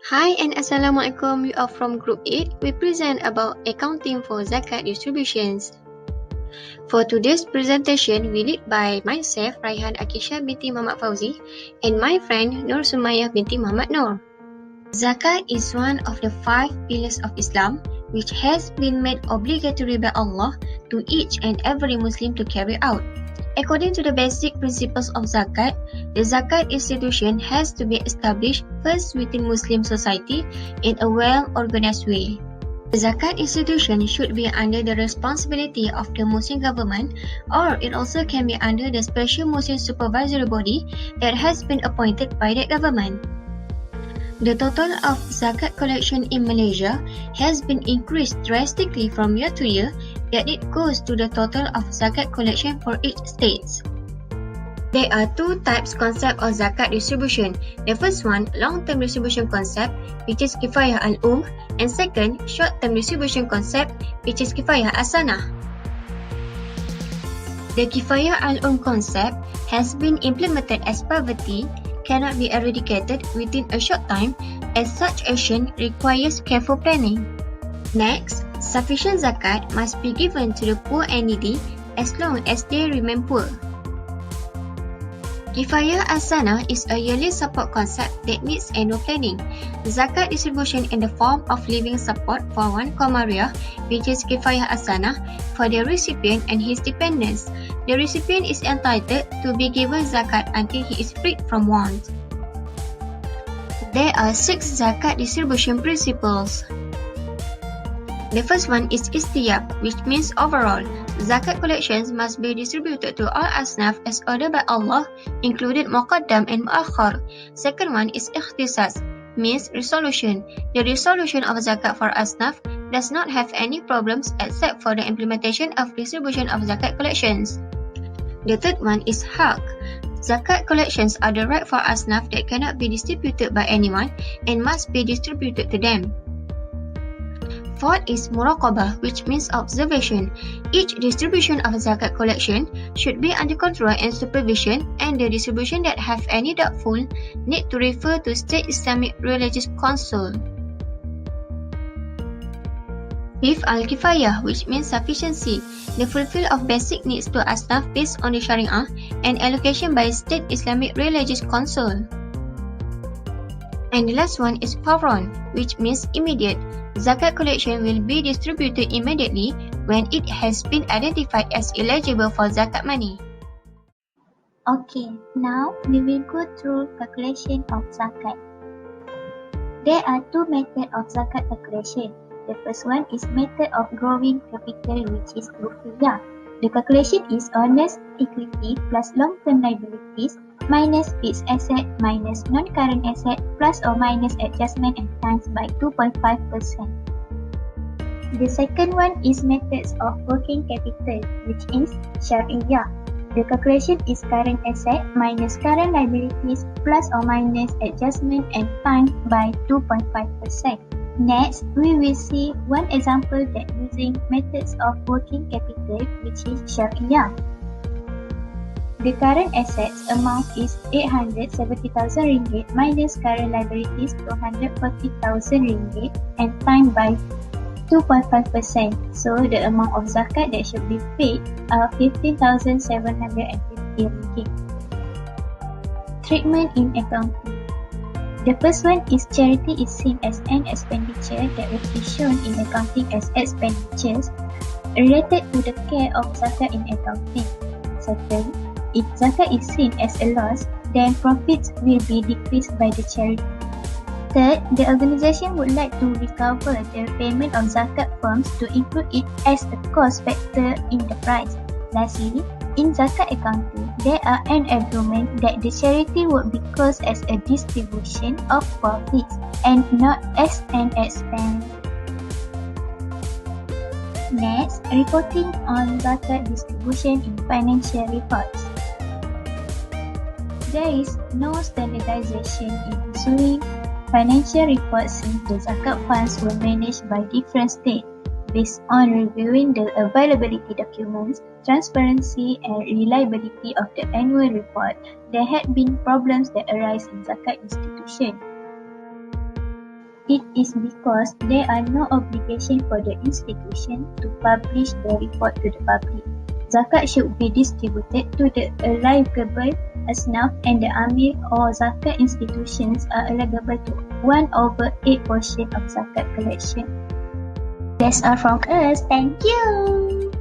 Hi and Assalamualaikum. We are from Group 8. We present about accounting for zakat distributions. For today's presentation, we lead by myself, Raihan Akisha binti Muhammad Fauzi, and my friend Nur Sumayyah binti Muhammad Nur. Zakat is one of the 5 pillars of Islam, which has been made obligatory by Allah to each and every Muslim to carry out. According to the basic principles of zakat, the zakat institution has to be established first within Muslim society in a well-organized way. The zakat institution should be under the responsibility of the Muslim government, or it also can be under the special Muslim supervisory body that has been appointed by that government. The total of zakat collection in Malaysia has been increased drastically from year to year, yet it goes to the total of zakat collection for each state. There are two types concept of zakat distribution. The first one, long-term distribution concept, which is kifayah al-um, and second, short-term distribution concept, which is kifayah as-sanah. The kifayah al-um concept has been implemented as poverty cannot be eradicated within a short time, as such action requires careful planning. Next, sufficient zakat must be given to the poor and needy as long as they remain poor. Kifayah as-sanah is a yearly support concept that needs annual planning. Zakat distribution in the form of living support for one qamariyah, which is kifayah as-sanah, for the recipient and his dependents. The recipient is entitled to be given zakat until he is freed from want. There are 6 zakat distribution principles. The first one is istiyab, which means overall. Zakat collections must be distributed to all asnaf as ordered by Allah, included muqaddam and muakhar. Second one is ikhtisas, means resolution. The resolution of zakat for asnaf does not have any problems except for the implementation of distribution of zakat collections. The third one is haq. Zakat collections are the right for asnaf that cannot be distributed by anyone and must be distributed to them. Fourth is muraqabah, which means observation. Each distribution of zakat collection should be under control and supervision, and the distribution that have any doubtful need to refer to State Islamic Religious Council. Fifth, al-kifayah, which means sufficiency, the fulfill of basic needs to asnaf based on the Sharia and allocation by State Islamic Religious Council. And the last one is fawran, which means immediate. Zakat collection will be distributed immediately when it has been identified as eligible for zakat money. Okay, now we will go through calculation of zakat. There are 2 methods of zakat calculation. The first one is method of growing capital, which is ruqyah. The calculation is honest equity plus long-term liabilities minus fixed asset minus non-current asset plus or minus adjustment and times by 2.5%. The second one is methods of working capital, which is syariah. The calculation is current asset minus current liabilities plus or minus adjustment and times by 2.5%. Next, we will see one example that using methods of working capital, which is syariah. The current assets amount is 870,000 ringgit minus current liabilities 240,000 ringgit and times by 2.5%. So the amount of zakat that should be paid are 15,750 ringgit. Treatment in accounting. The first one is charity is seen as an expenditure that will be shown in accounting as expenditures related to the care of zakat in accounting. Second, if zakat is seen as a loss, then profits will be decreased by the charity. Third, the organisation would like to recover the payment of zakat firms to include it as a cost factor in the price. Lastly, in zakat accounting, there are an argument that the charity would be caused as a distribution of profits and not as an expense. Next, reporting on zakat distribution in financial reports. There is no standardization in issuing financial reports since the zakat funds were managed by different states. Based on reviewing the availability documents, transparency and reliability of the annual report, there had been problems that arise in zakat institution. It is because there are no obligation for the institution to publish the report to the public. Zakat should be distributed to the eligible asnaf, and the amir or zakat institutions are eligible to 1/8 portion of zakat collection. That's all from us. Thank you.